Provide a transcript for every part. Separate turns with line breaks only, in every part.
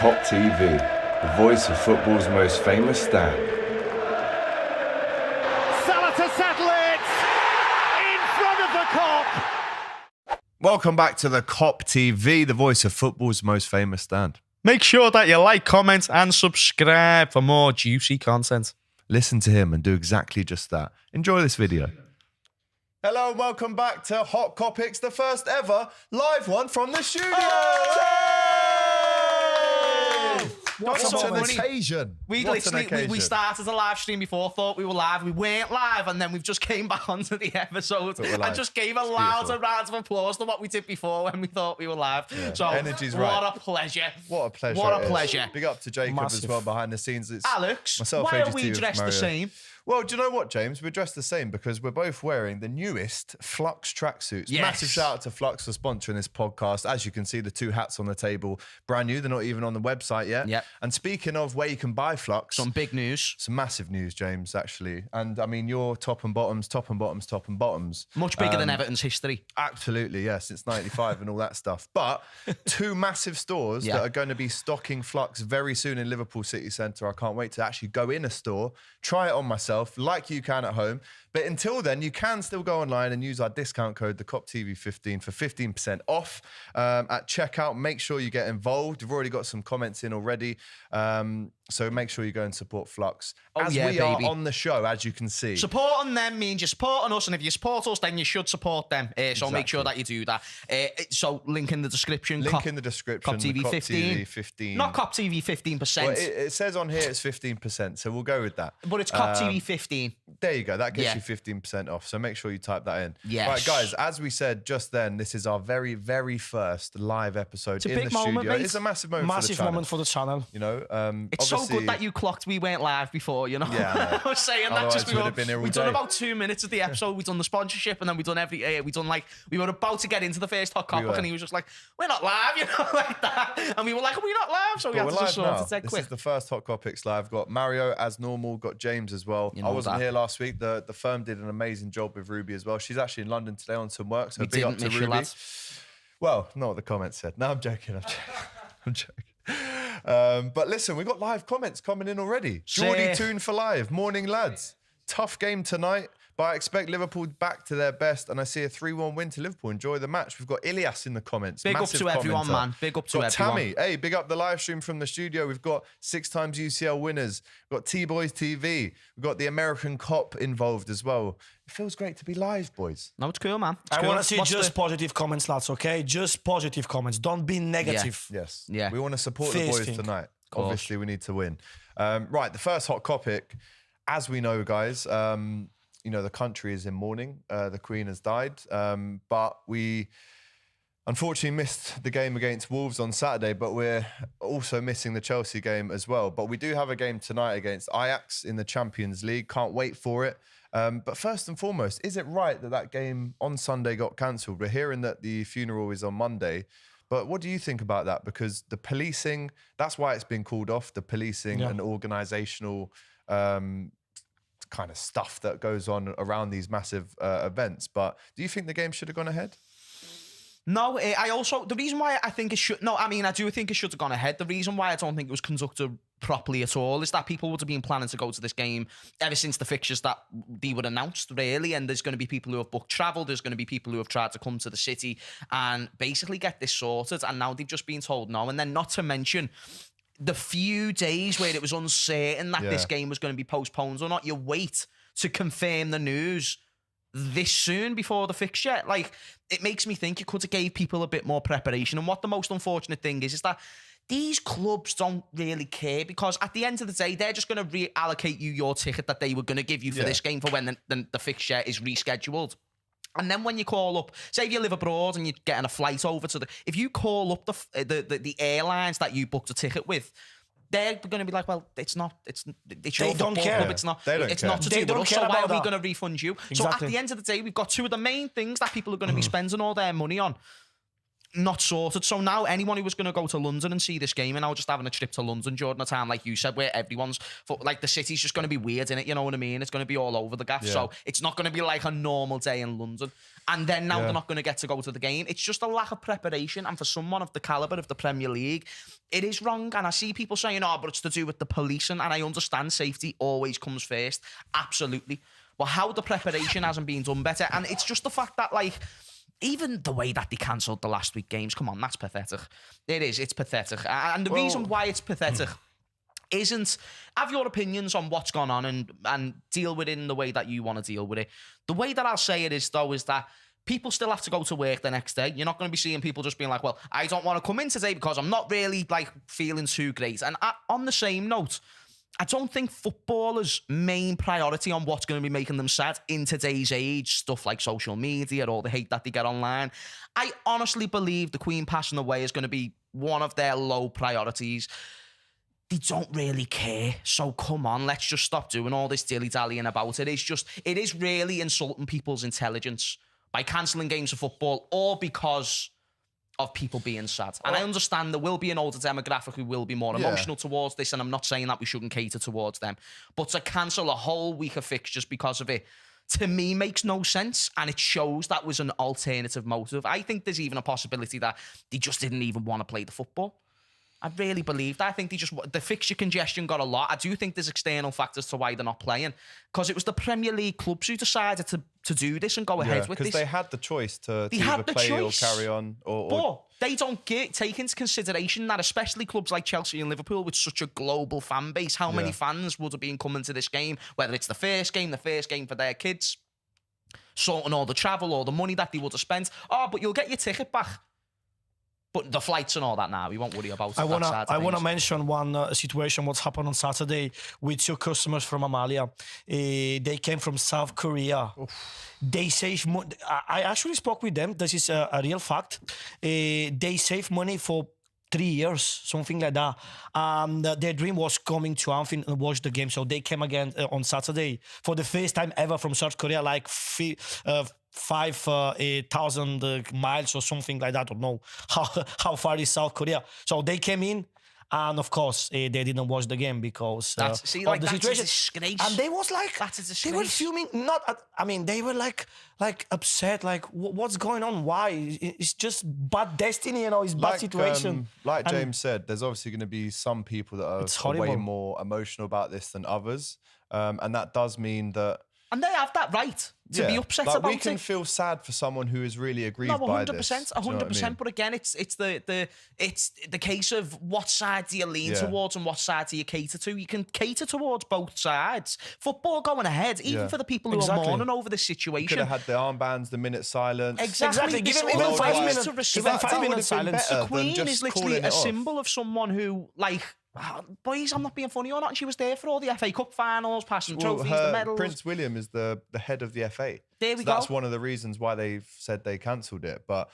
Kop TV, the voice of football's most famous stand.
Salah to settle it in front of the Kop.
Welcome back to the Kop TV, the voice of football's most famous stand.
Make sure that you like, comment, and subscribe for more juicy content.
Listen to him and do exactly just that. Enjoy this video. Hello and welcome back to Hot Kopics, the first ever live one from the studio.
What's
What
so
an
funny?
occasion.
We
What an
literally
occasion.
we started a live stream before, thought we were live. We weren't live, and then we've just came back onto the episode
But we're live.
and just gave a
It's
louder
beautiful.
round of applause than what we did before when we thought we were live.
Yeah.
So
Energy's
what
right.
a pleasure.
What a pleasure.
What
it
a
is.
pleasure.
Big up to Jacob as
Massive.
well behind the scenes. It's
Alex,
myself,
why are
AGT
we
with
dressed the
Mario.
same?
Well, do you know what, James? We're dressed the same because we're both wearing the newest Flux tracksuits.
Yes.
Massive shout out to Flux for sponsoring this podcast. As you can see, the two hats on the table, brand new. They're not even on the website yet.
Yep.
And speaking of where you can buy Flux,
Some big news.
some massive news, James, actually. And I mean, you're top and bottoms, top and bottoms, top and bottoms.
Much bigger than Everton's history.
Absolutely, yeah, since 95 and all that stuff. But two massive stores
Yeah.
that are going to be stocking Flux very soon in Liverpool City Centre. I can't wait to actually go in a store, try it on myself like you can at home. But until then, you can still go online and use our discount code, the Kop TV 15, for 15% off at checkout. Make sure you get involved. We've already got some comments in already. So make sure you go and support Flux.
Oh,
as
yeah,
we
baby.
are on the show, as you can see.
Supporting them means you're supporting us, and if you support us, then you should support them. So make sure that
Exactly.
you do that. So link in the description.
Link in the description.
Kop TV
the
15.
15.
Not Kop TV 15%,
Well, it says on here it's 15%, so we'll go with that.
but it's Kop TV 15.
There you go. That gets
Yeah.
you 15% off. So make sure you type that in.
Yes.
Right, guys, as we said just then, this is our very, very first live episode
a
in
big
the
moment,
studio.
mate.
It's a massive moment
Massive
for the channel.
moment for the channel.
You know,
It's so
obviously-
good that you clocked we weren't live before, you know?
Yeah, I know.
I was saying that
Otherwise
just
we would
before.
have been here all
We've done
day.
about 2 minutes of the episode. We've done the sponsorship, and then we were about to get into the first hot
We
Kopic,
were.
and he was just like, we're not live, you know, like that. And we were like, are we not live? So we
But
had
we're
to just
live
sort
now.
of take
This
quick.
is the first Hot Kopics live. Got Mario as normal, got James as well.
You
I
know
wasn't
that.
here last week. The firm did an amazing job with Ruby as well. She's actually in London today on some work, so
We
big up
didn't
to
miss you,
Ruby.
lads.
Well, not what the comments said. No, I'm joking. I'm joking. But listen, we've got live comments coming in already. Geordie
Sick.
Tune for live. Morning, lads. Tough game tonight, but I expect Liverpool back to their best, and I see a 3-1 win to Liverpool. Enjoy the match. We've got Ilias in the comments.
Big up
Massive
to everyone,
commenter.
man. Big up to
Got
everyone.
Tammy. Hey, big up the live stream from the studio. We've got 6 times UCL winners. We've got T-Boys TV. We've got the American Kop involved as well. It feels great to be live, boys.
No, it's cool, man. It's
I
cool.
want to see
What's
just
the-
positive comments, lads, okay? Just positive comments. Don't be negative.
Yes.
Yeah.
We want to support the
Fierce
boys
thing.
tonight.
course.
Obviously, we need to win. Right, the first hot Kopic. As we know, guys, you know, the country is in mourning. The Queen has died. But we unfortunately missed the game against Wolves on Saturday, but we're also missing the Chelsea game as well. But we do have a game tonight against Ajax in the Champions League. Can't wait for it. But first and foremost, is it right that that game on Sunday got cancelled? We're hearing that the funeral is on Monday. But what do you think about that? Because the policing, that's why it's been called off, the policing and organisational kind of stuff that goes on around these massive events. But do you think the game should have gone ahead?
No, the reason why I think it should, no, I mean, I do think it should have gone ahead. The reason why I don't think it was conducted properly at all is that people would have been planning to go to this game ever since the fixtures that they were announced, really. And there's going to be people who have booked travel. There's going to be people who have tried to come to the city and basically get this sorted. And now they've just been told no. And then not to mention the few days where it was uncertain that this game was going to be postponed or not. You wait to confirm the news this soon before the fixture. Like, it makes me think you could have gave people a bit more preparation. And what the most unfortunate thing is that these clubs don't really care, because at the end of the day, they're just going to reallocate you your ticket that they were going to give you for this game for when the fixture is rescheduled. And then when you call up, say if you live abroad and you're getting a flight over to if you call up the airlines that you booked a ticket with, they're going to be like, well, it's your
They don't
football
care.
club. It's not.
They don't
It's
care.
not to
They
do
don't
with us.
care
So why are
about
we
that.
going to refund you? So
Exactly.
at the end of the day, we've got two of the main things that people are going to be spending all their money on. not sorted. So now anyone who was going to go to London and see this game and now just having a trip to London during a time, like you said, where everyone's, like the city's just going to be weird in it, you know what I mean? It's going to be all over the gaff.
Yeah.
So it's not going to be like a normal day in London. And then now they're not going to get to go to the game. It's just a lack of preparation. And for someone of the calibre of the Premier League, it is wrong. And I see people saying, oh, but it's to do with the policing. And I understand safety always comes first. Absolutely. But how the preparation hasn't been done better. And it's just the fact that, like, even the way that they cancelled the last week games, come on, that's pathetic. It is, it's pathetic. And the reason why it's pathetic isn't, have your opinions on what's gone on and deal with it in the way that you want to deal with it. The way that I'll say it is, though, is that people still have to go to work the next day. You're not going to be seeing people just being like, well, I don't want to come in today because I'm not really, like, feeling too great. And on the same note, I don't think footballers' main priority on what's going to be making them sad in today's age, stuff like social media, all the hate that they get online. I honestly believe the Queen passing away is going to be one of their low priorities. They don't really care. So come on, let's just stop doing all this dilly-dallying about it. It is really insulting people's intelligence by cancelling games of football or because of people being sad. And I understand there will be an older demographic who will be more emotional towards this, and I'm not saying that we shouldn't cater towards them. But to cancel a whole week of fixtures because of it, to me, makes no sense, and it shows that was an alternative motive. I think there's even a possibility that they just didn't even want to play the football. I really believe that. I think the fixture congestion got a lot. I do think there's external factors to why they're not playing, because it was the Premier League clubs who decided to do this and go ahead with this.
Because they had the choice to either play or carry on.
But they don't take into consideration that, especially clubs like Chelsea and Liverpool with such a global fan base, how many fans would have been coming to this game, whether it's the first game for their kids, sorting all the travel, all the money that they would have spent. Oh, but you'll get your ticket back. But the flights and all that now, we won't worry about it.
I want to mention one situation, what's happened on Saturday with two customers from Amalia. They came from South Korea. Oof. They save money. I actually spoke with them. This is a real fact. They save money for 3 years, something like that. Their dream was coming to Anfield and watch the game. So they came again on Saturday for the first time ever from South Korea, like 5,000 miles or something like that. I don't know how far is South Korea. So they came in, and of course they didn't watch the game because of the situation.
That's a disgrace.
And they was like, they were fuming. They were like upset. Like, what's going on? Why? It's just bad destiny, It's bad situation.
Like James said, there's obviously going to be some people that are way more emotional about this than others, and that does mean that.
And they have that right to be upset about it.
We can feel sad for someone who is really aggrieved by this.
100%. But again, it's the case of what side do you lean towards and what side do you cater to. You can cater towards both sides. Football going ahead, even for the people who are mourning over this situation.
You could have had the armbands, the minute silence.
Exactly.
Give them 5 minutes. Give them 5 minutes silence.
The Queen is literally a symbol of someone who, like, boys, I'm not being funny or not. And she was there for all the FA Cup finals, passing trophies, the medals.
Prince William is the head of the FA.
There we go.
That's one of the reasons why they've said they cancelled it. But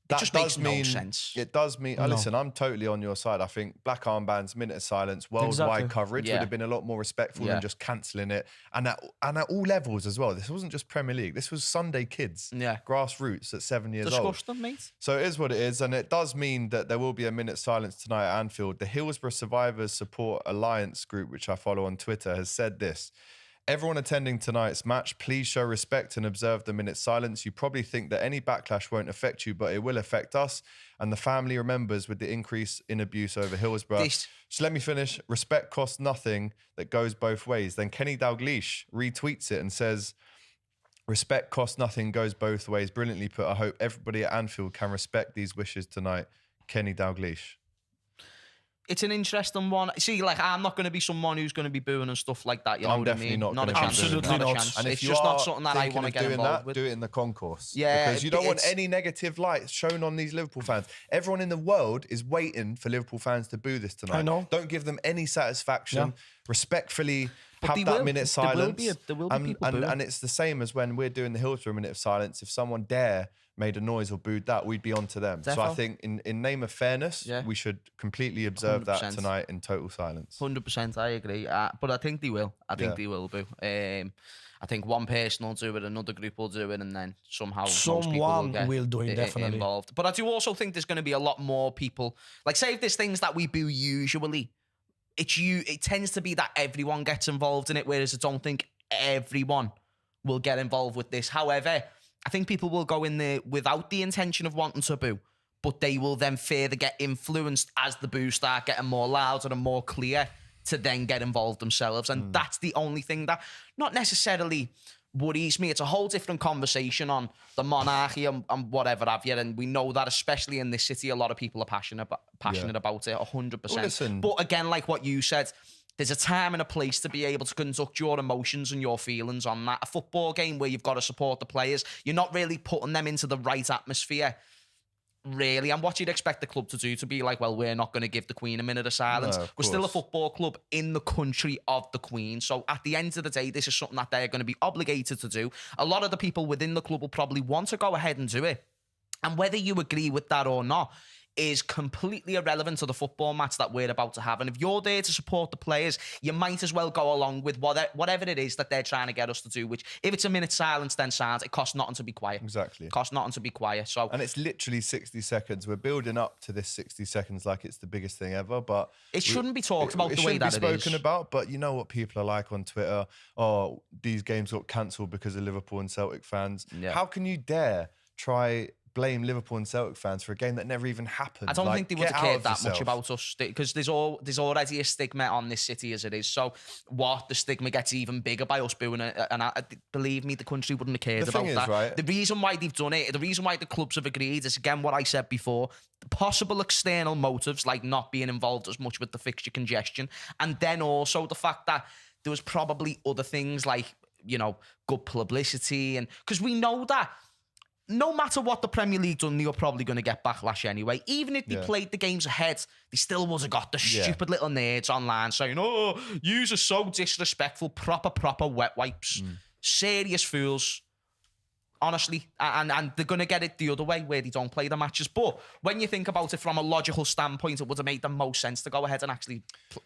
that
just
does
makes
mean,
no sense.
It does mean. Listen, I'm totally on your side. I think black armbands, minute of silence, worldwide coverage would have been a lot more respectful than just cancelling it. And at all levels as well. This wasn't just Premier League. This was Sunday kids, grassroots at 7 years old.
Disgusting, mate.
So it is what it is, and it does mean that there will be a minute silence tonight at Anfield. The Hillsborough Survivors Support Alliance group, which I follow on Twitter, has said this. Everyone attending tonight's match, please show respect and observe the minute silence. You probably think that any backlash won't affect you, but it will affect us and the family members with the increase in abuse over Hillsborough. Just let me finish. Respect costs nothing. That goes both ways. Then Kenny Dalglish retweets it and says, respect costs nothing, goes both ways. Brilliantly put. I hope everybody at Anfield can respect these wishes tonight. Kenny Dalglish.
It's an interesting one. See, like, I'm not going to be someone who's going to be booing and stuff like that. You know what I mean?
Not
a chance.
Absolutely not.
Chance.
And
it's just not something that I want to get involved with.
Do it in the concourse.
Yeah.
Because you don't want any negative light shown on these Liverpool fans. Everyone in the world is waiting for Liverpool fans to boo this tonight.
I know.
Don't give them any satisfaction. Respectfully have that minute silence.
There will be people booing.
And it's the same as when we're doing the Hillsborough minute of silence. If someone made a noise or booed that, we'd be on to them. So I think in name of fairness, we should completely observe 100%. That tonight in total silence.
100%, I agree. But I think they will. I think they will boo. I think one person will do it, another group will do it, and then somehow most
Someone
people
will do it,
get
definitely.
involved. But I do also think there's going to be a lot more people. Like, say if there's things that we do usually, it tends to be that everyone gets involved in it, whereas I don't think everyone will get involved with this. However, I think people will go in there without the intention of wanting to boo, but they will then further get influenced as the boos start getting more louder and more clear to then get involved themselves. And that's the only thing that not necessarily worries me. It's a whole different conversation on the monarchy and whatever have you. And we know that, especially in this city, a lot of people are passionate about it, 100%.
Well, listen.
But again, like what you said, there's a time and a place to be able to conduct your emotions and your feelings on that. A football game where you've got to support the players, you're not really putting them into the right atmosphere, really. And what you'd expect the club to do, to be like, well, we're not going to give the Queen a minute of silence.
No,
We're still a football club in the country of the Queen. So at the end of the day, this is something that they're going to be obligated to do. A lot of the people within the club will probably want to go ahead and do it. And whether you agree with that or not is completely irrelevant to the football match that we're about to have. And if you're there to support the players, you might as well go along with whatever it is that they're trying to get us to do, which if it's a minute silence, then silence. It costs nothing to be quiet.
Exactly.
It costs nothing to be quiet. So,
and it's literally 60 seconds. We're building up to this 60 seconds like it's the biggest thing ever, but
it shouldn't be talked about the way that it is.
It shouldn't be spoken about, but you know what people are like on Twitter. Oh, these games got cancelled because of Liverpool and Celtic fans. Yeah. How can you dare try blame Liverpool and Celtic fans for a game that never even happened?
I don't think they would have cared that much about us, because there's already a stigma on this city as it is. So the stigma gets even bigger by us booing it, and believe me, the country wouldn't have cared about that. Right? The reason why they've done it, the reason why the clubs have agreed is, again, what I said before, possible external motives like not being involved as much with the fixture congestion, and then also the fact that there was probably other things like, good publicity, and because we know that no matter what the Premier League done, you're probably going to get backlash anyway. Even if they played the games ahead, they still would have got the stupid little nerds online saying, oh, yous are so disrespectful, proper wet wipes. Serious fools. Honestly, and they're going to get it the other way where they don't play the matches. But when you think about it from a logical standpoint, it would have made the most sense to go ahead and actually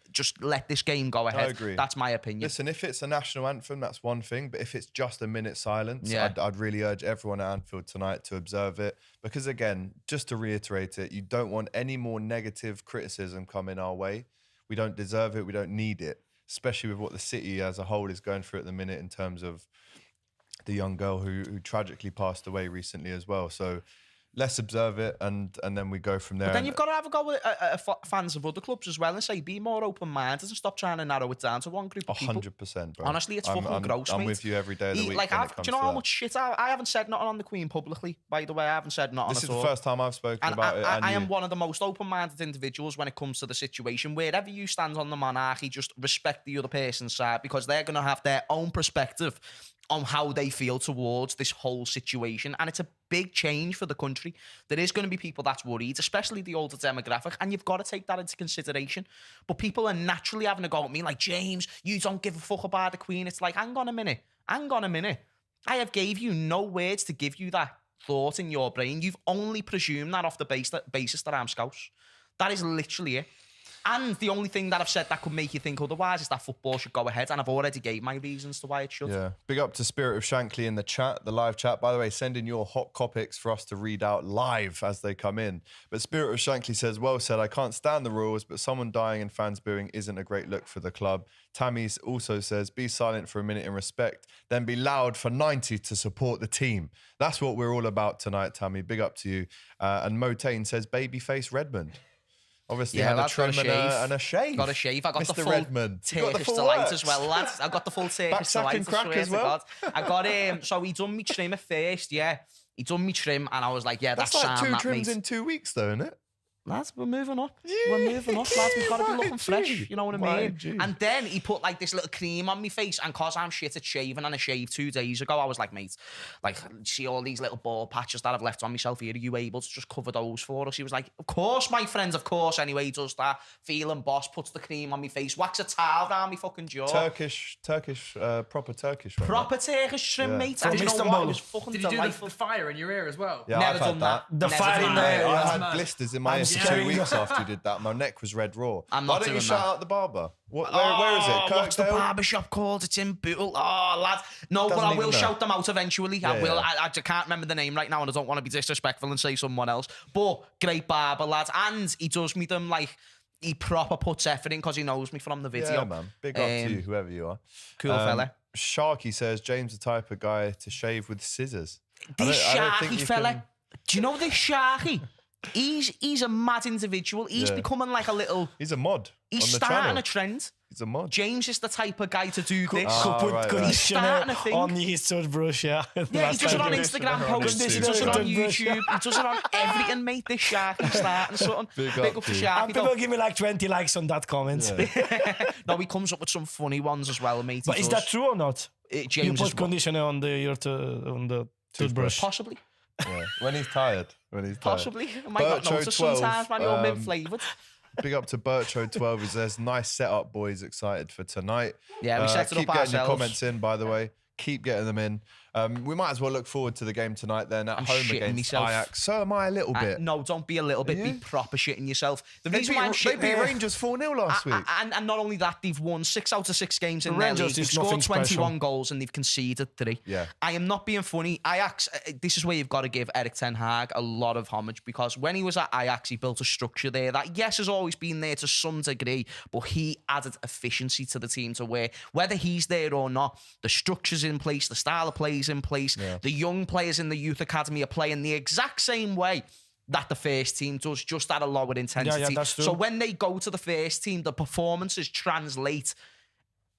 just let this game go ahead.
I agree.
That's my opinion.
Listen, if it's a national anthem, that's one thing. But if it's just a minute silence, I'd really urge everyone at Anfield tonight to observe it. Because again, just to reiterate it, you don't want any more negative criticism coming our way. We don't deserve it. We don't need it, especially with what the city as a whole is going through at the minute in terms of the young girl who tragically passed away recently as well. So let's observe it, and then we go from there.
But then you've got to have a go with fans of other clubs as well and say, be more open-minded and stop trying to narrow it down to one group of people.
100%, bro.
Honestly, it's fucking gross,
I'm
mate.
with you every day of the week.
Like, do you know how much shit I haven't said nothing on the Queen publicly, by the way. I haven't said nothing
This
at
is
all.
the first time I've spoken about it.
I am one of the most open-minded individuals when it comes to the situation. Wherever you stand on the monarchy, just respect the other person's side, because they're going to have their own perspective on how they feel towards this whole situation. And it's a big change for the country. There is going to be people that's worried, especially the older demographic, and you've got to take that into consideration. But people are naturally having a go at me like, James, you don't give a fuck about the Queen. It's like, hang on a minute. I have gave you no words to give you that thought in your brain. You've only presumed that off the basis that I'm Scouse. That is literally it. And the only thing that I've said that could make you think otherwise is that football should go ahead. And I've already gave my reasons to why it should.
Yeah. Big up to Spirit of Shankly in the chat, the live chat. By the way, send in your hot Kopics for us to read out live as they come in. But Spirit of Shankly says, well said, I can't stand the rules, but someone dying and fans booing isn't a great look for the club. Tammy also says, be silent for a minute in respect, then be loud for 90 to support the team. That's what we're all about tonight, Tammy. Big up to you. And Motain says, babyface Redmond. Obviously, had a trim and a shave.
Got a shave. I got
Mr.
the full
Redmond.
Turkish delight as well, lads. I got the full Turkish delight.
And crack as well.
I got so he done me trim at first, yeah. He done me trim, and I was like, yeah, that's
like
sound,
2 trims
mate.
in 2 weeks, though, isn't it?
Lads, we're moving up. We're moving up, lads. We've got to be looking fresh. You know what I mean? And then he put like this little cream on my face, and cause I'm shit at shaving and I shaved 2 days ago, I was like, mate, like, see all these little bald patches that I've left on myself here. Are you able to just cover those for us? He was like, of course, my friend, of course. Anyway, he does that. Feeling boss, puts the cream on my face, whacks a towel down my fucking jaw.
Turkish, proper Turkish. Right?
Proper Turkish trim, mate.
From
And you know
Istanbul.
what? It was fucking
Did you do
delightful.
the fire in your ear as well?
Yeah,
Never
I've had
done that.
The
Never
fire
done
in
that.
there.
I
that's
had
mad.
blisters in my
I'm
ear
Yes,
2 weeks after you did that, my neck was red raw.
I'm
Why
not
don't you
doing
shout
that.
out the barber? Where is it?
What's the
Kirkdale?
barbershop called? It's in Bootle. Oh, lad. No, but
Doesn't
I
even
will
know.
shout them out eventually. I will.
yeah.
I can't remember the name right now, and I don't want to be disrespectful and say someone else. But great barber, lads. And he does me them like, he proper puts effort in because he knows me from the video.
Yeah, man. Big up to you, whoever you are.
Cool fella.
Sharky says, James the type of guy to shave with scissors.
This
I don't think
Sharky
you
fella.
can-
Do you know this Sharky? He's a mad individual. He's
Yeah.
becoming like a little...
He's a mod
He's
on the
starting
channel.
a trend.
He's a mod.
James is the type of guy to do this.
right, right.
He's starting a thing.
on his toothbrush, yeah.
Yeah, he does it on
Conditioner
Instagram
on
posts,
his
he does it on
toothbrush.
YouTube, he does it on everything, mate. This Sharky starting something.
Big
Big
up
up
to
to
you.
Sharky.
And people
though.
give me like 20 likes on that comment.
No, he comes up with some funny ones as well, mate.
But
He
is
does.
that true or not?
James
You
is
put
what?
conditioner on the toothbrush.
Possibly.
Yeah. When he's tired.
Possibly. I might not
Bercho
notice
12,
sometimes, man. You're mint-flavoured.
Big up to Bercho12. He says, nice setup, boys. Excited for tonight.
Yeah, we set it
keep
up
getting your
ourselves.
comments in, by the way. Keep getting them in. We might as well look forward to the game tonight then at
I'm
home
shitting
against
myself.
Ajax. So am I a little bit.
No, don't be a little bit.
Yeah.
Be proper shitting yourself. The
They
reason
beat,
why I'm
they
shitting...
beat Rangers 4-0 last week.
And not only that, they've won 6 out of 6 games in
The
their
Rangers
league. They've
is
scored
nothing
21
special.
goals and they've conceded 3.
Yeah.
I am not being funny. Ajax, this is where you've got to give Erik ten Hag a lot of homage because when he was at Ajax, he built a structure there that, yes, has always been there to some degree, but he added efficiency to the team to where, whether he's there or not, the structure's in place, the style of play is in place, the young players in the youth academy are playing the exact same way that the first team does, just at a lower intensity.
that's true.
So when they go to the first team, the performances translate,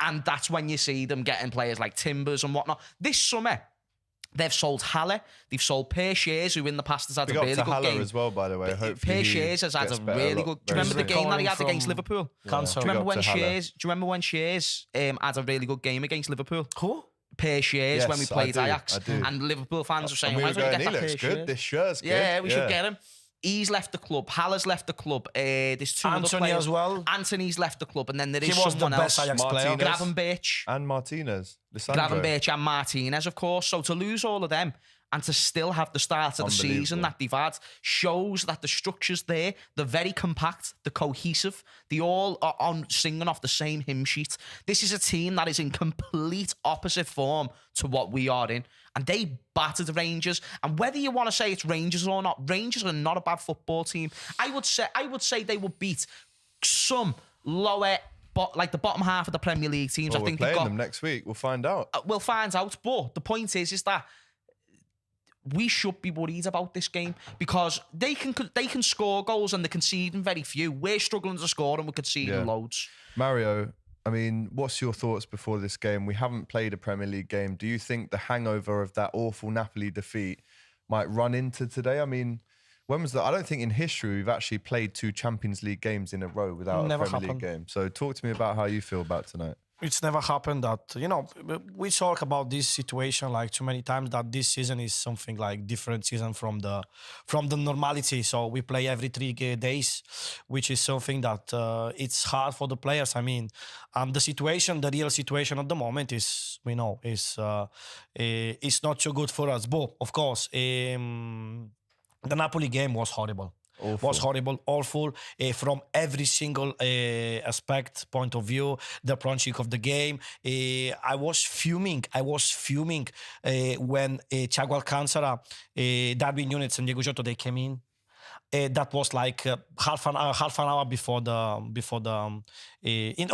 and that's when you see them getting players like Timbers and whatnot. This summer, they've sold Haller, they've sold Per Shears, who in the past has had
Big
a
up
really
to
good
Haller
game.
as well, by the way. Hopefully
Per
he
Shears has had
gets
a
better
really
lot
good... Do you
very
remember the
soon.
game that he had
Recovering
against
from
Liverpool?
Cancer.
Do you remember
Big up to Haller.
Do you remember when Shears had a really good game against Liverpool?
Who?
Per Shears, when we
Yes, I
played
do,
Ajax.
I do.
And Liverpool fans were saying,
And we
why
were
don't you
going,
get
he
that
looks
Per
good.
Shears?
This shirt's good.
Yeah, we should get him. He's left the club. Haller's left the club. There's 2 other
Anthony
players
as well.
Anthony's left the club, and then there
He
is
was the
someone
best
else.
Ajax player.
Martinez.
Gravenberch.
And Martinez. Lisandro.
Gravenberch and Martinez, of course. So to lose all of them and to still have the start of the season
Unbelievable.
that they've had shows that the structure's there. They're very compact. They're cohesive. They all are on singing off the same hymn sheet. This is a team that is in complete opposite form to what we are in. And they battered Rangers. And whether you want to say it's Rangers or not, Rangers are not a bad football team. I would say they will beat some lower, like the bottom half of the Premier League teams.
Well,
I think
we're
they've
playing
got.
them next week. We'll find out.
We'll find out. But the point is that we should be worried about this game because they can score goals and they're conceding very few. We're struggling to score and we're conceding
Yeah.
loads.
Mario, I mean, what's your thoughts before this game? We haven't played a Premier League game. Do you think the hangover of that awful Napoli defeat might run into today? I mean, when was that? I don't think in history we've actually played 2 Champions League games in a row without
Never
a Premier League
happened.
game. So talk to me about how you feel about tonight.
It's never happened that, we talk about this situation like too many times that this season is something like different season from the normality. So we play every 3 days, which is something that it's hard for the players. I mean, the real situation at the moment is, we know, is not so good for us. But of course, the Napoli game was horrible.
Awful.
Was horrible, awful from every single aspect, point of view, the approaching of the game. I was fuming when Thiago Alcantara, Darwin Núñez and Diego Jota, they came in. That was like half an hour before the on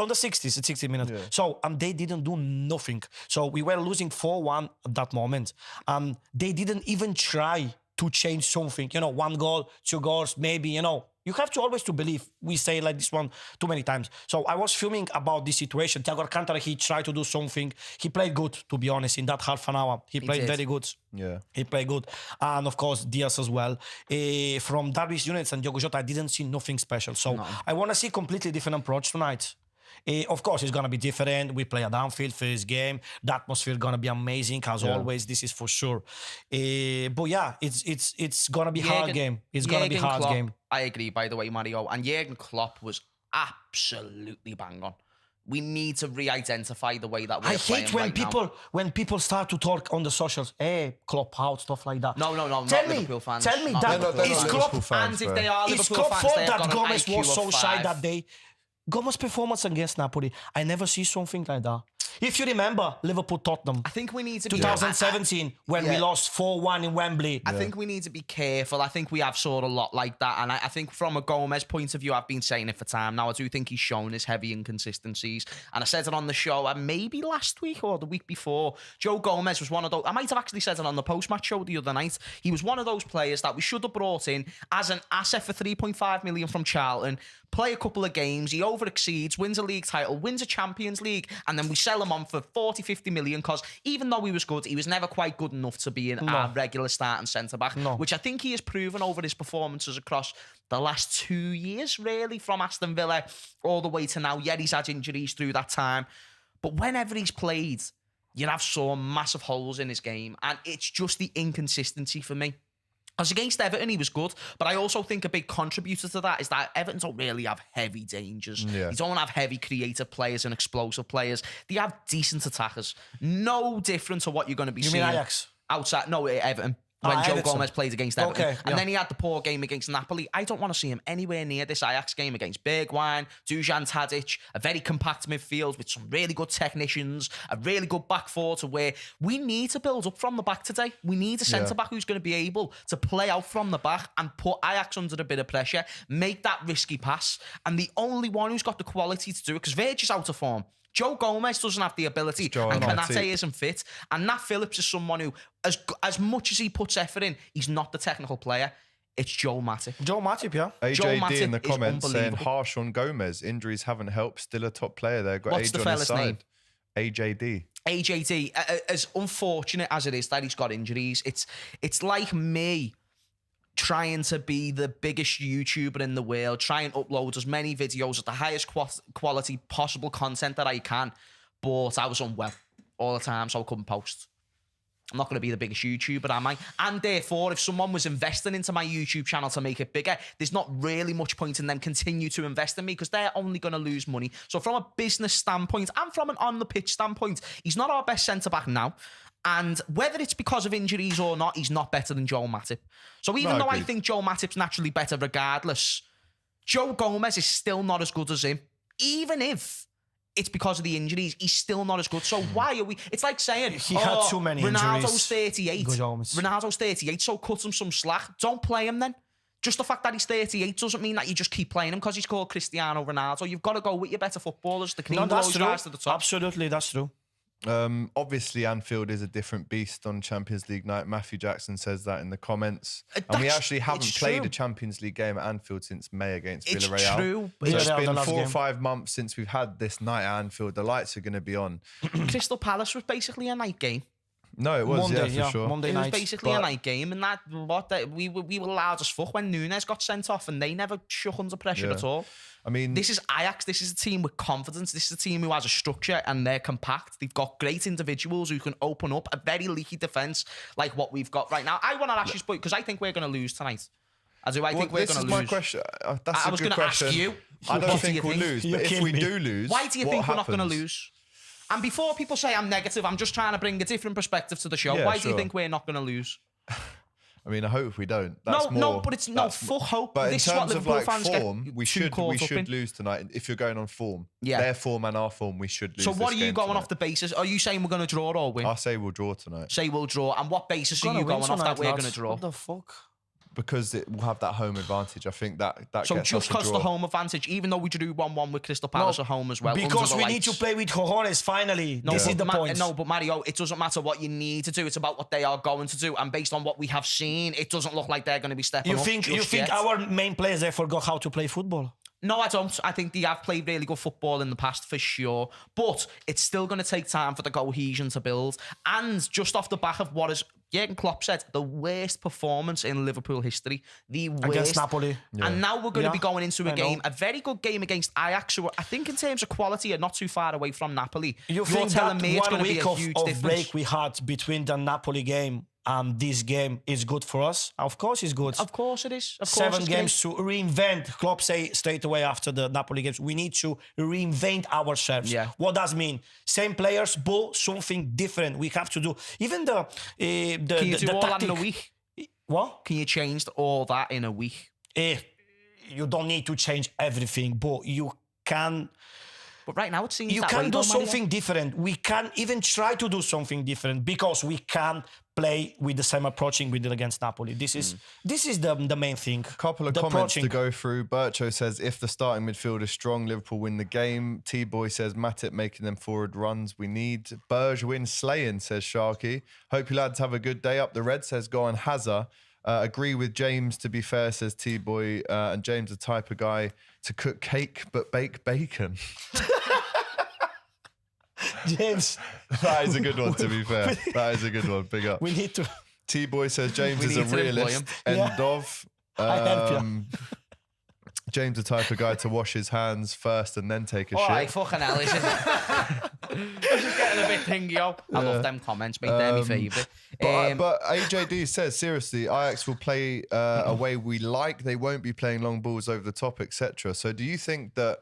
the 60 minutes.
Yeah.
So they didn't do nothing. So we were losing 4-1 at that moment, and they didn't even try to change something. 1 goal, 2 goals, maybe. You have to always to believe. We say like this one too many times. So I was fuming about this situation. Thiago Alcantara, he tried to do something. He played good, to be honest, in that half an hour. He played
did.
very good.
Yeah.
He played good. And of course, Diaz as well. From Darwin Núñez and Diogo Jota, I didn't see nothing special. So I want to see completely different approach tonight. Of course, it's going to be different. We play at Anfield first game. The atmosphere going to be amazing, as always. This is for sure. But yeah, it's going to be hard game. It's going to be hard
Klopp,
game.
I agree, by the way, Mario. And Jurgen Klopp was absolutely bang on. We need to re-identify the way that we're
I
playing
hate when
right
people
now.
when people start to talk on the socials, hey, Klopp out, stuff like that.
No, not
Tell me,
Liverpool fans.
tell me
Not
that
Liverpool
is
fans.
Klopp,
Liverpool fans,
and if
bro.
they are
is
Liverpool
Klopp
fans,
fault
they've
that
got an
Gomez
IQ
was
of
so shy
5.
that day? Gomez's performance against Napoli, I never see something like that. If you remember, Liverpool-Tottenham,
I think we need to be
2017, when we
yeah.
lost 4-1 in Wembley.
I think we need to be careful. I think we have sort of a lot like that. And I think from a Gomez point of view, I've been saying it for time now. I do think he's shown his heavy inconsistencies. And I said it on the show, maybe last week or the week before. Joe Gomez was one of those. I might have actually said it on the post-match show the other night. He was one of those players that we should have brought in as an asset for 3.5 million from Charlton, play a couple of games, he over-exceeds, wins a league title, wins a Champions League, and then we sell him on for 40, 50 million because even though he was good, he was never quite good enough to be our regular starting centre-back, which I think he has proven over his performances across the last 2 years, really, from Aston Villa all the way to now. Yeah, he's had injuries through that time, but whenever he's played, you have some massive holes in his game, and it's just the inconsistency for me. As against Everton, he was good, but I also think a big contributor to that is that Everton don't really have heavy dangers.
Yeah.
They don't have heavy creative players and explosive players. They have decent attackers. No different to what you're going to be
You
seeing
mean Ajax?
outside. No, Everton. When Joe
Everton.
Gomez played against Everton.
Okay,
And
yeah.
then he had the poor game against Napoli. I don't want to see him anywhere near this Ajax game against Bergwijn, Dusan Tadic, a very compact midfield with some really good technicians, a really good back four to where we need to build up from the back today. We need a centre-back who's going to be able to play out from the back and put Ajax under a bit of pressure, make that risky pass. And the only one who's got the quality to do it, because Virgil's out of form. Joe Gomez doesn't have the ability, and Konate isn't fit. And Nat Phillips is someone who, as much as he puts effort in, he's not the technical player. It's Joel Matip.
Joe Matip, yeah.
Joe
AJD
Matip
in the
is
comments saying
unbelievable.
harsh on Gomez. Injuries haven't helped. Still a top player there. Got
What's
age
the
on his
fella's
side.
name?
AJD.
AJT, as unfortunate as it is that he's got injuries, it's like me trying to be the biggest YouTuber in the world, try and upload as many videos at the highest quality possible content that I can, but I was unwell all the time, so I couldn't post. I'm not going to be the biggest YouTuber, am I? And therefore, if someone was investing into my YouTube channel to make it bigger, there's not really much point in them continue to invest in me because they're only going to lose money. So from a business standpoint and from an on-the-pitch standpoint, he's not our best centre-back now. And whether it's because of injuries or not, he's not better than Joel Matip. So even though I think Joel Matip's naturally better regardless, Joe Gomez is still not as good as him. Even if it's because of the injuries, he's still not as good. So why are we... It's like saying...
He had too many
Ronaldo's
injuries.
38. Ronaldo's 38, so cut him some slack. Don't play him then. Just the fact that he's 38 doesn't mean that you just keep playing him because he's called Cristiano Ronaldo. You've got to go with your better footballers. The cream
that's
those
true.
guys to the top.
Absolutely, that's true.
Obviously, Anfield is a different beast on Champions League night. Matthew Jackson says that in the comments. And we actually haven't played a Champions League game at Anfield since May against Villarreal.
It's true.
So it's
Villarreal,
been
the
4 or
last
5 months since we've had this night at Anfield. The lights are going to be on.
Crystal Palace was basically a night game.
No, it was,
Monday,
for sure.
Monday
It was
night.
basically a night game, and we were loud as fuck when Nunes got sent off, and they never shook under pressure at all.
I mean,
This is Ajax. This is a team with confidence. This is a team who has a structure and they're compact. They've got great individuals who can open up a very leaky defence like what we've got right now. I want to ask you, because I think we're going to lose tonight. I think we're going to lose.
This is my question. That's
I
a
was
good
going to ask
question.
you.
I don't
what do
think
you
we'll lose, but if we do lose,
why do you
what
think we're not going to
happens?
lose? And before people say I'm negative, I'm just trying to bring a different perspective to the show.
Yeah,
Why do you
sure.
think we're not going to lose?
I mean, I hope we don't. That's
No, but it's no full hope.
But
This
in
is what
terms of
Liverpool
like
fans get
form, we
too
should
caught up in.
lose tonight. If you're going on form,
Yeah.
their form and our form, we should lose.
So what
this
are you
game
going
tonight.
off the basis? Are you saying we're going to draw or win?
I say we'll draw tonight
Say we'll draw. And what basis are you going off that we're going to draw?
What the fuck?
because it will have that home advantage. I think that
So
gets
just
us a
because the
draw.
home advantage, even though we drew 1-1 with Crystal Palace at home as well.
Because
under
we
the
need to
lights.
play with cojones, finally. This is the point.
No, but Mario, it doesn't matter what you need to do. It's about what they are going to do. And based on what we have seen, it doesn't look like they're going to be stepping
You
up
think
just
yet.
our
Our main players, they forgot how to play football?
No, I don't. I think they have played really good football in the past for sure. But it's still going to take time for the cohesion to build. And just off the back of what is Jurgen Klopp said, the worst performance in Liverpool history. The worst.
Against Napoli.
And now we're going to be going into a
I know.
game, a very good game against Ajax, who I think in terms of quality are not too far away from Napoli.
You
You're
think
telling
that
me it's
1
going to be
week
a
of
huge
of
difference?
break we had between the Napoli game this game is good for us. Of course it's good.
Of course it is. Of course
7
it's
games to reinvent. Klopp say straight away after the Napoli games, we need to reinvent ourselves.
Yeah.
What does mean? Same players, but something different. We have to do. Even the
Can you do all that in a week?
What?
Can you change all that in a week?
You don't need to change everything, but you can.
But right now it seems
You
that
can
way,
do
though, Mario.
something different. We can even try to do something different because we can play with the same approaching we did against Napoli. This is the main thing.
Couple of comments to go through. Bircho says, if the starting midfield is strong, Liverpool win the game. T-Boy says, Matip making them forward runs we need. Berge wins slaying, says Sharky. Hope you lads have a good day. Up the red, says go on Hazard. Agree with James, to be fair, says T-Boy. And James, the type of guy to cook cake but bake bacon.
James.
That is a good one, to be fair. That is a good one. Big up.
We need to.
T-Boy says James is a
need to employ
realist.
him.
End of.
I help you.
James, the type of guy to wash his hands first and then take a
All
shit.
right, fucking hell, isn't it? I'm just getting a bit thingy, yo. I love them comments, mate. They're my favourite.
But AJD says, seriously, Ajax will play a way we like. They won't be playing long balls over the top, etc. So do you think that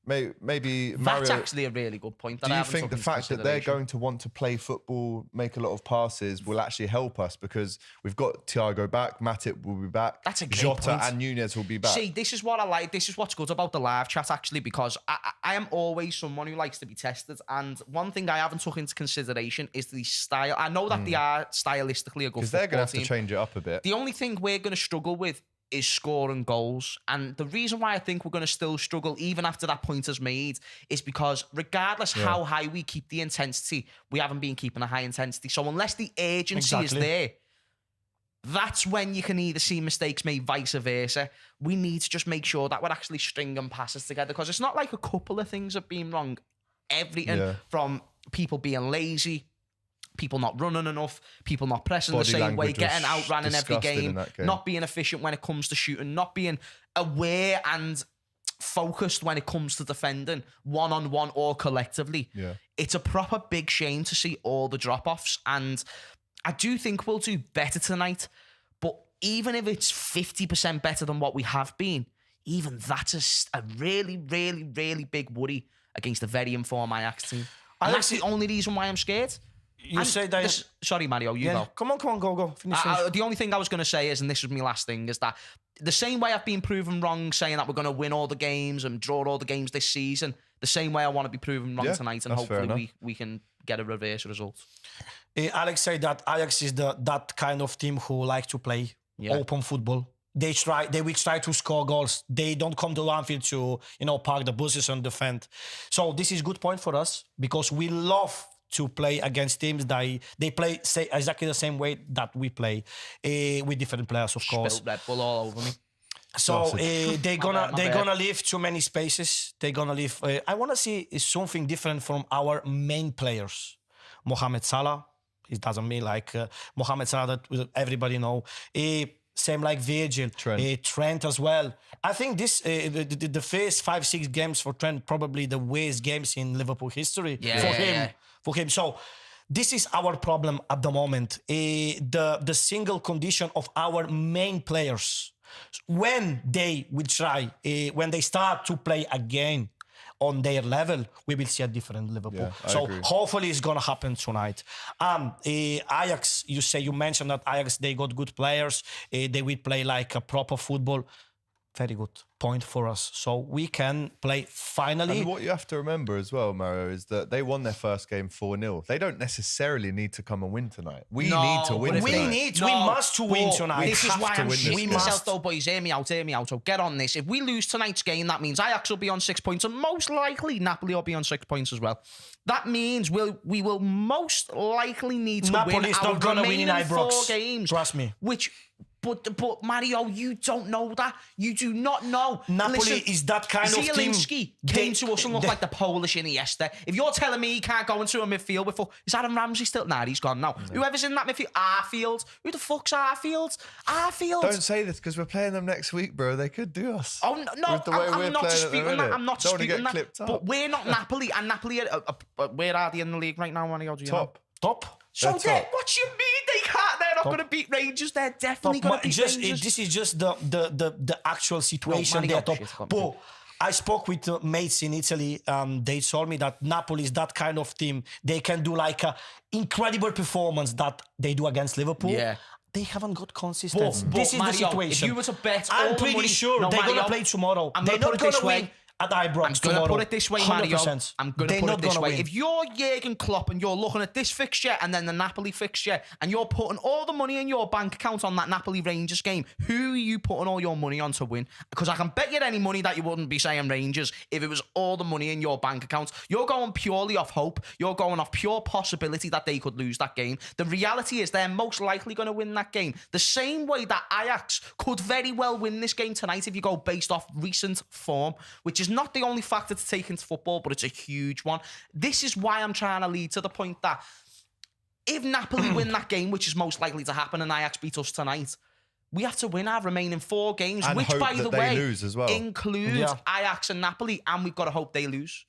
maybe Mario...
That's actually a really good point. That
Do
I
you
haven't
think
took
the
into
fact that they're
consideration.
going to want to play football, make a lot of passes, will actually help us? Because we've got Thiago back, Matip will be back,
That's a great
Jota
point.
and Nunez will be back.
See, this is what I like. This is what's good about the live chat, actually, because I am always someone who likes to be tested. And one thing I haven't took into consideration is the style. I know that they are stylistically a good
Because they're going to
football
have to
team.
change it up a bit.
The only thing we're going to struggle with is scoring goals. And the reason why I think we're going to still struggle, even after that point is made, is because regardless how high we keep the intensity, we haven't been keeping a high intensity. So unless the urgency is there, that's when you can either see mistakes made, vice versa. We need to just make sure that we're actually stringing passes together, because it's not like a couple of things have been wrong. Everything from people being lazy, people not running enough, people not pressing
Body
the same way,
language
getting
was
outran in every
disgusting in
game,
that game.
not being efficient when it comes to shooting, not being aware and focused when it comes to defending, one-on-one or collectively.
Yeah.
It's a proper big shame to see all the drop-offs, and I do think we'll do better tonight, but even if it's 50% better than what we have been, even that's a really, really, really big worry against a very informed Ajax team. And that's the only reason why I'm scared.
You say that.
Sorry, Mario, you go.
Come on, go. Finish.
The only thing I was going to say is, and this was my last thing, is that the same way I've been proven wrong saying that we're going to win all the games and draw all the games this season, the same way I want to be proven wrong tonight, and
that's fair
hopefully we can get a reverse result.
Alex said that Ajax is that kind of team who like to play open football. They will try to score goals. They don't come to Anfield to park the buses and defend. So this is a good point for us, because we love to play against teams that they play exactly the same way that we play, with different players, of course.
Spilled Red Bull all over me.
So they're
My bad.
gonna leave too many spaces. They're gonna leave. I want to see something different from our main players. Mohamed Salah. It doesn't mean like Mohamed Salah that everybody know. Same like Virgil, Trent as well. I think this the first 5-6 games for Trent, probably the worst games in Liverpool history for him. So this is our problem at the moment. The single condition of our main players, when they will try, when they start to play again on their level, we will see a different Liverpool. So hopefully it's gonna happen tonight. Ajax, you mentioned that Ajax, they got good players. They will play like a proper football. Very good point for us. So we can play finally.
And what you have to remember as well, Mario, is that they won their first game 4-0. They don't necessarily need to come and win tonight. We need to win tonight.
We must win tonight.
This is why I'm shitting
must.
myself though, boys. Hear me out. So get on this. If we lose tonight's game, that means Ajax will be on 6 points, and most likely Napoli will be on 6 points as well. That means we will most likely need to
Napoli
win
is
our
not gonna win in
remaining 4
Ibrox.
games.
Trust me.
But Mario, you don't know that. You do not know.
Napoli is that kind of team.
Zielinski came to us and looked like the Polish Iniesta. If you're telling me he can't go into a midfield before, is Adam Ramsey still? Nah, he's gone now. Whoever's in that midfield, Arfield. Who the fuck's Arfield?
Don't say this, because we're playing them next week, bro. They could do us.
Oh no,
With the way
I'm
we're
not
playing at the
disputing that.
minute.
I'm not
Don't wanna
disputing
get
that.
clipped up.
But we're not Napoli, and Napoli where are they in the league right now, Mario? Do you know?
Top.
Top.
So
They're top.
what you mean they can't? They're not going to beat Rangers. They're definitely going to beat Rangers.
This is just the actual situation they're top. But I spoke with mates in Italy. They told me that Napoli is that kind of team. They can do like an incredible performance that they do against Liverpool.
Yeah.
They haven't got consistency. This is
Mario,
the situation.
If you were to bet
I'm
all the
pretty
money,
sure they're going to play tomorrow. They're not going to win at Ibrox tomorrow.
I'm going to put it this way, Mario.
100%.
I'm going to put it this way. If you're Jurgen Klopp and you're looking at this fixture and then the Napoli fixture and you're putting all the money in your bank account on that Napoli-Rangers game, who are you putting all your money on to win? Because I can bet you any money that you wouldn't be saying Rangers if it was all the money in your bank account. You're going purely off hope. You're going off pure possibility that they could lose that game. The reality is they're most likely going to win that game. The same way that Ajax could very well win this game tonight if you go based off recent form, which is not the only factor to take into football, but it's a huge one. This is why I'm trying to lead to the point that if Napoli win that game, which is most likely to happen, and Ajax beat us tonight, we have to win our remaining 4 games,
and
which,
hope
by
that
the
they
way,
lose as well.
includes Ajax and Napoli, and we've got to hope they lose.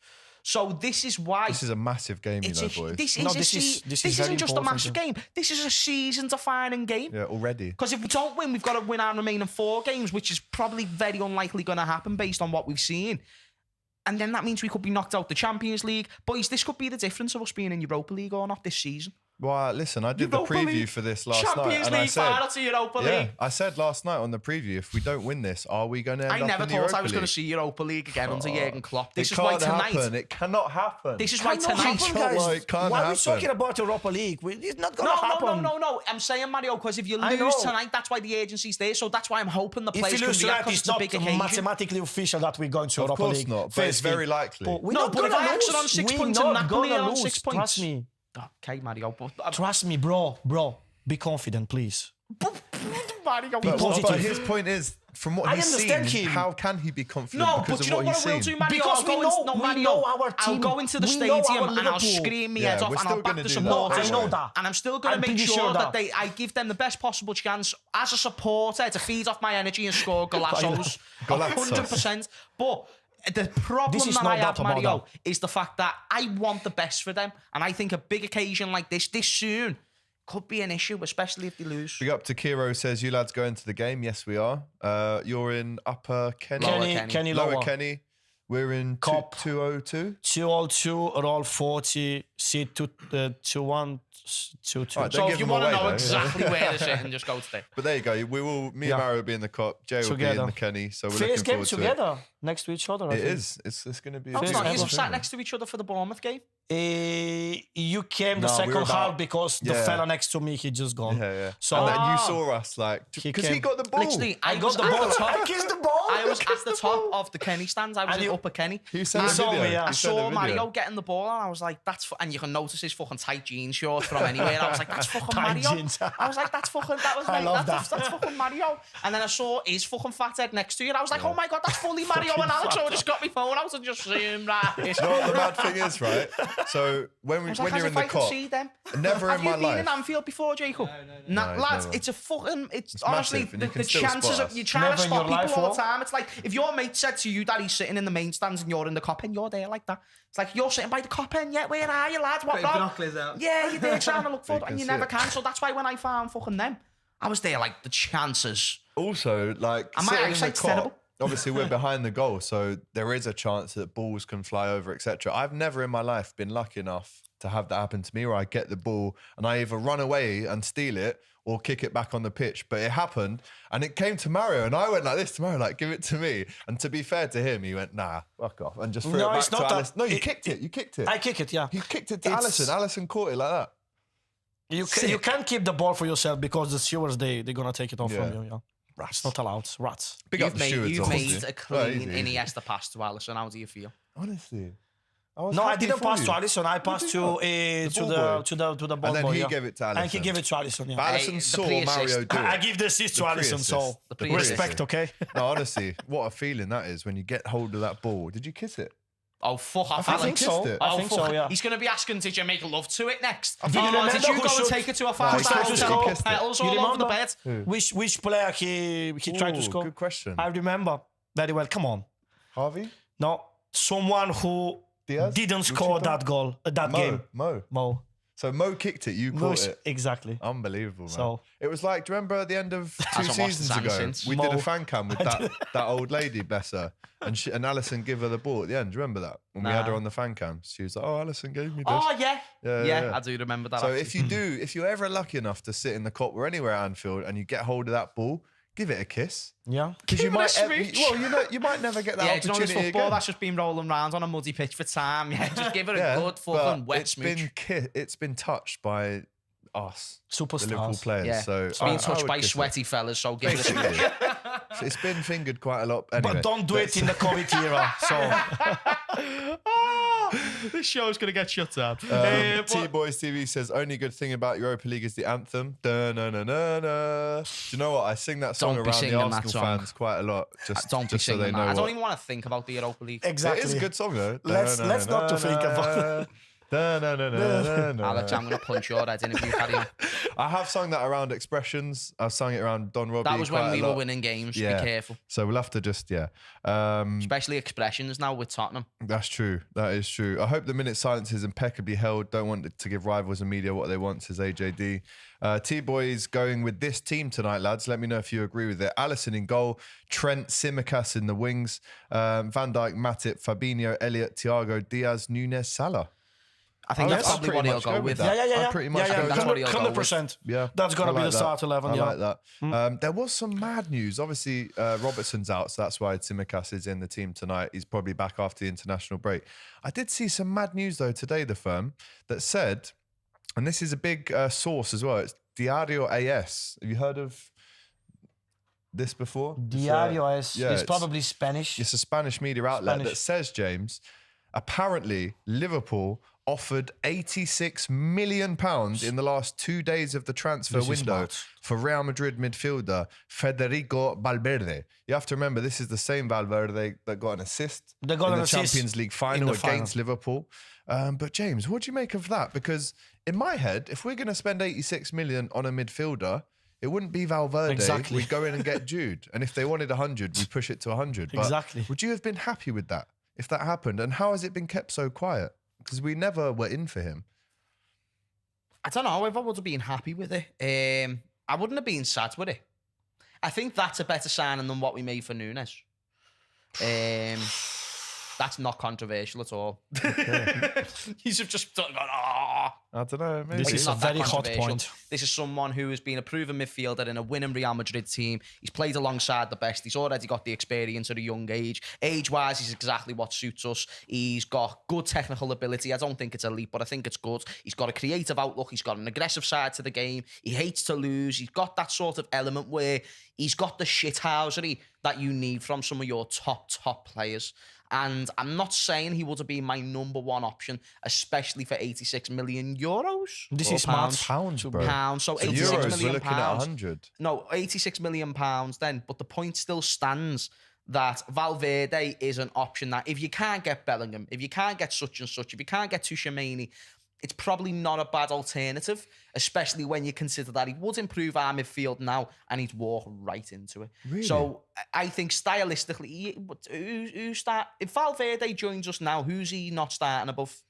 So this is why...
This is a massive game, you know, boys.
This isn't just a massive game. This is a season-defining game.
Yeah, already.
Because if we don't win, we've got to win our remaining 4 games, which is probably very unlikely going to happen based on what we've seen. And then that means we could be knocked out the Champions League. Boys, this could be the difference of us being in Europa League or not this season.
Well, listen, I did the preview for this last night.
Champions League final to Europa League.
I said last night on the preview, if we don't win this, are we going to end up in the Europa League?
I never thought I was going to see Europa League again under Jurgen Klopp. This is why tonight...
It cannot happen.
This is why tonight...
Why are we talking about Europa League? It's not going to happen.
No. I'm saying, Mario, because if you lose tonight, that's why the agency's there. So that's why I'm hoping the players can react because it's a big occasion.
It's not mathematically official that we're going to Europa League.
Of course not, but it's very likely.
But if Ajax are on 6 points and Napoli are on 6 points...
Trust me.
Okay, Mario.
Trust me, bro. Be confident, please.
Mario,
be positive.
But his point is, from what he's seen, how can he be confident because of what he's seen?
Because we know our team. I'll go into the stadium and I'll scream my head off and I'll back the supporters.
I know that.
And I'm still going to make sure that I give them the best possible chance as a supporter to feed off my energy and score golazos. 100%. But... the problem that I have, Mario, is the fact that I want the best for them. And I think a big occasion like this soon, could be an issue, especially if they lose.
Big up to Kiro says, you lads going to the game? Yes, we are. You're in Upper Kenny. Lower Kenny. We're in
Kop
202.
202, roll 40, seat 21, 22.
Right,
so if you want to know exactly where to sit and just go today.
But there you go. Me and Mario will be in the Kop. Jay will be in the Kenny. So we're looking forward to
together, next to each other.
It is. It's going to be.
It's not. You sat next to each other for the Bournemouth game.
You came the second half because the fella next to me, he just gone.
Yeah.
So
and then you saw us because he got the ball.
Literally, I
got the ball. I kissed the ball.
I was at the top of the Kenny stands. I was in Upper Kenny.
You saw me.
I saw Mario getting the ball, and I was like, "That's." And you can notice his fucking tight jeans shorts from anywhere. I was like, "That's fucking Mario." I was like, "That's fucking." That's fucking Mario. And then I saw his fucking fat head next to you. And I was like, "Oh my god, that's fully Mario." And Alex just got my phone out and just zoomed right.
You know what the mad thing is, right? So when you're in the Kop, never in my life.
Have you been in Anfield before, Jacob? No, lads, it's a fucking. It's honestly the chances of you trying to spot people all the time. It's like if your mate said to you that he's sitting in the main stands and you're in the Kop end, you're there like that. It's like you're sitting by the Kop end. Yeah, where are you, lads? What wrong? Yeah, you're there trying to look for it, and you never can. So that's why when I found fucking them, I was there like the chances.
Also, like sitting in the Kop.
Terrible.
Obviously, we're behind the goal, so there is a chance that balls can fly over, etc. I've never in my life been lucky enough to have that happen to me, where I get the ball and I either run away and steal it or kick it back on the pitch. But it happened, and it came to Mario, and I went like this to Mario, like, give it to me. And to be fair to him, he went, nah, fuck off, and just threw it back to Alisson. No, you kicked it. You kicked it.
I kick it, yeah.
You kicked it to Alisson. Alisson caught it like that.
You can't keep the ball for yourself because the stewards, they're going to take it off from you, yeah.
Rats.
It's not allowed. Rats.
You've made a clean Iniesta pass to Alisson. How do you feel?
Honestly.
I didn't pass to Alisson. I passed to the ball
boy. And then he gave it to Alisson.
And he gave it to Alisson, yeah.
But Alisson saw Mario do it.
I give the assist to Alisson, so respect, okay?
No, honestly, what a feeling that is when you get hold of that ball. Did you kiss it?
Oh, fuck off,
I think so. I think so, yeah.
He's going to be asking, did you make love to it next? Did you go and take it to a five-star hotel? Petals all over the bed?
Which player he tried to score?
Good question.
I remember very well. Come on.
Harvey?
No, someone who didn't score that goal, that game.
Mo. So Mo kicked it, you caught it.
Exactly.
Unbelievable, man.
So-
it was like, do you remember at the end of 2
Hasn't watched
seasons
the
ago?
since.
We did a
Mo.
fan cam with that old lady, bless her. And Alison gave her the ball at the end. Do you remember that? When we had her on the fan cam. She was like, oh, Alison gave me this.
Oh, yeah.
Yeah.
I do remember that.
So
actually.
if you're ever lucky enough to sit in the Kop or anywhere at Anfield and you get hold of that ball, give it a kiss.
Yeah.
Because you
Give it a
might,
smooch.
you might never get that
Yeah, do you know this
opportunity
football
again.
that's just been rolling around on a muddy pitch for time? Yeah, just give it a good
but
fucking wet
it's
smooch.
it's been touched by us, the Liverpool
Superstars.
players.
Yeah,
So
it's being
I
touched
would
by
kiss it.
sweaty fellas, so give it a smooch.
Basically. So it's been fingered quite a lot. Anyway,
But don't do it in the COVID era. So
This show's going to get shut down.
T-Boys TV says, only good thing about Europa League is the anthem. Da-na-na-na-na. Do you know what? I sing that song
Don't be
around the
singing that
Arsenal
song.
fans quite a lot. Just,
Don't be
just so
singing
they
that.
know
I don't
what.
even want to think about the Europa League.
exactly.
It is a good song though.
Let's not to think about it.
Alex, I'm going to punch your head in if you carry on.
I have sung that around expressions. I've sung it around Don Robbie.
That was when
quite a
we were
lot.
winning games.
Yeah.
Be careful.
So we'll have to just,
Especially expressions now with Tottenham.
That's true. That is true. I hope the minute silence is impeccably held. Don't want it to give rivals and media what they want, says AJD. T-Boys going with this team tonight, lads. Let me know if you agree with it. Alisson in goal. Trent, Tsimikas in the wings. Van Dijk, Matip, Fabinho, Elliott, Thiago, Diaz, Nunes, Salah.
I think that's probably what he'll go with.
that.
Yeah.
I pretty much go with
that's
that.
what he'll go with.
100%.
Yeah,
That's got to
I
be
like
the start 11.
I
Yeah.
like that. There was some mad news. Obviously, Robertson's out, so that's why Tsimikas is in the team tonight. He's probably back after the international break. I did see some mad news, though, today, the firm, that said, and this is a big source as well, it's Diario AS. Have you heard of this before?
Diario is
it's
probably Spanish.
It's a Spanish media outlet
Spanish.
that says, James, apparently Liverpool offered £86 million in the last 2 days of the transfer
This is
window
mad.
for Real Madrid midfielder Federico Valverde. You have to remember, this is the same Valverde that got an assist
They got
in
an
the
assist
Champions League final
in the
against Liverpool. But James, what do you make of that? Because in my head, if we're going to spend 86 million on a midfielder, it wouldn't be Valverde.
Exactly.
We'd go in and get Jude. And if they wanted 100, we'd push it to 100. But
Exactly.
would you have been happy with that if that happened? And how has it been kept so quiet? Because we never were in for him.
I don't know if I would have been happy with it. I wouldn't have been sad with it. I think that's a better signing than what we made for Nunes. That's not controversial at all. He's just gone,
I don't know. Maybe.
This
It's
is a
not that
very hot
controversial.
point.
This is someone who has been a proven midfielder in a winning Real Madrid team. He's played alongside the best. He's already got the experience at a young age. Age-wise, he's exactly what suits us. He's got good technical ability. I don't think it's elite, but I think it's good. He's got a creative outlook. He's got an aggressive side to the game. He hates to lose. He's got that sort of element where he's got the shithousery that you need from some of your top players. And I'm not saying he would have been my number one option, especially for 86 million euros.
This
or
is smart.
Pounds, bro.
Pounds. So
So
86
euros, we're
million
looking at
pounds.
100.
No, 86 million pounds then. But the point still stands that Valverde is an option that if you can't get Bellingham, if you can't get such and such, if you can't get Tchouaméni, it's probably not a bad alternative, especially when you consider that he would improve our midfield now and he'd walk right into it.
Really?
So I think stylistically, if Valverde joins us now, who's he not starting above?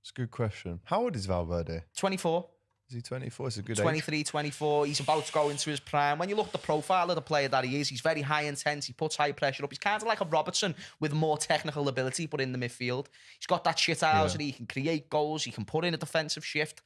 It's a good question. How old is Valverde?
24.
Is he 24? It's a good age.
23, 24. He's about to go into his prime. When you look at the profile of the player that he is, he's very high intense. He puts high pressure up. He's kind of like a Robertson with more technical ability, but in the midfield. He's got that shithousery. He can create goals. He can put in a defensive shift.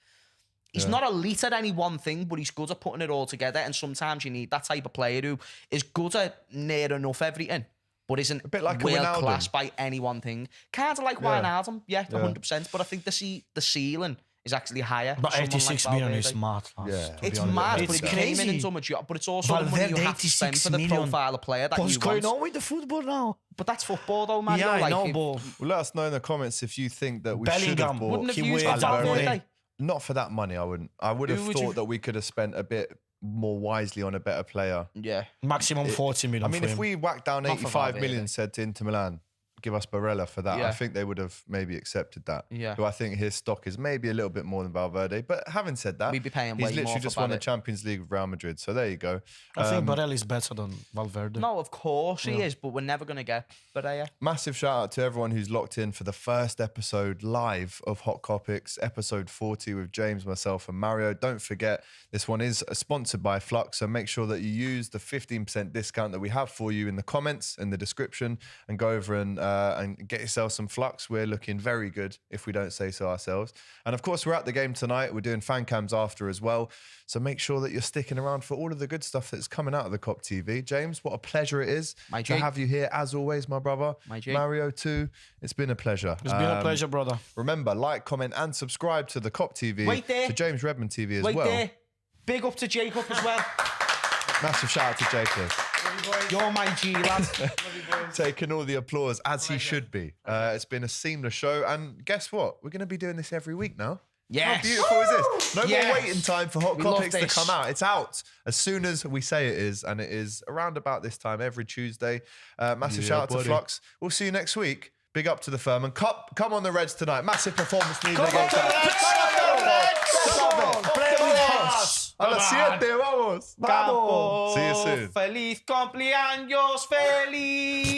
He's not elite at any one thing, but he's good at putting it all together. And sometimes you need that type of player who is good at near enough everything, but isn't
A bit like a
world
Wijnaldum.
class by any one thing. Kind of like Wijnaldum, 100%. But I think the ceiling is actually higher.
But
for someone
86
like
million
Valverde.
is mad.
Yeah.
To be
It's
honest.
mad,
It's
but if he came in
crazy.
and done a job, but it's also the money you
Valverde,
have to spend
86
for the
million.
profile of player that
What's
you
going
want.
on with the football now?
But that's football though, man.
Yeah, I
Like,
know,
if-
but
Well, let us know in the comments if you think that we should have
Bellingham
bought.
Wouldn't have
he
used
wears
Valverde.
Valverde.
Not for that money, I wouldn't. I would have
Who would you-
thought that we could have spent a bit more wisely on a better player.
Yeah.
maximum 40 million.
I mean,
for
if
him.
we whacked down
Not for
85
Valverde.
million, said to Inter Milan, give us Barella for that,
Yeah.
I think they would have maybe accepted that.
Yeah.
Who I think his stock is maybe a little bit more than Valverde. But having said that,
We'd be paying
he's
way
literally
more
just
for
won the
Barella.
Champions League with Real Madrid. So there you go.
I think Barella is better than Valverde.
No, of course he is, but we're never going to get Barella.
Massive shout out to everyone who's locked in for the first episode live of Hot Kopics, episode 40 with James, myself, and Mario. Don't forget, this one is sponsored by Flux, so make sure that you use the 15% discount that we have for you in the comments, in the description, and go over and get yourself some Flux. We're looking very good, if we don't say so ourselves. And of course, we're at the game tonight. We're doing fan cams after as well. So make sure that you're sticking around for all of the good stuff that's coming out of the Kop TV. James, what a pleasure it is
My
to
G.
have you here, as always, my brother.
My G.
Mario too. It's been a pleasure.
It's been a pleasure, brother.
Remember, like, comment, and subscribe to the Kop TV,
Wait there.
to James Redmond TV as
Wait
well.
there. Big up to Jacob as well.
Massive shout out to Jacob.
You're my G, lad.
Taking all the applause as he should be. It's been a seamless show. And guess what? We're going to be doing this every week now. How
Yes.
beautiful is this? No
Yes.
more waiting time for Hot
We love
Kopics to
this.
come out. It's out as soon as we say it is, and it is around about this time every Tuesday. Massive shout out to Flux. We'll see you next week. Big up to the firm. And come on the Reds tonight. Massive performance needed against us. A las 7, vamos.
Vamos.
See you soon.
Feliz cumpleaños, feliz.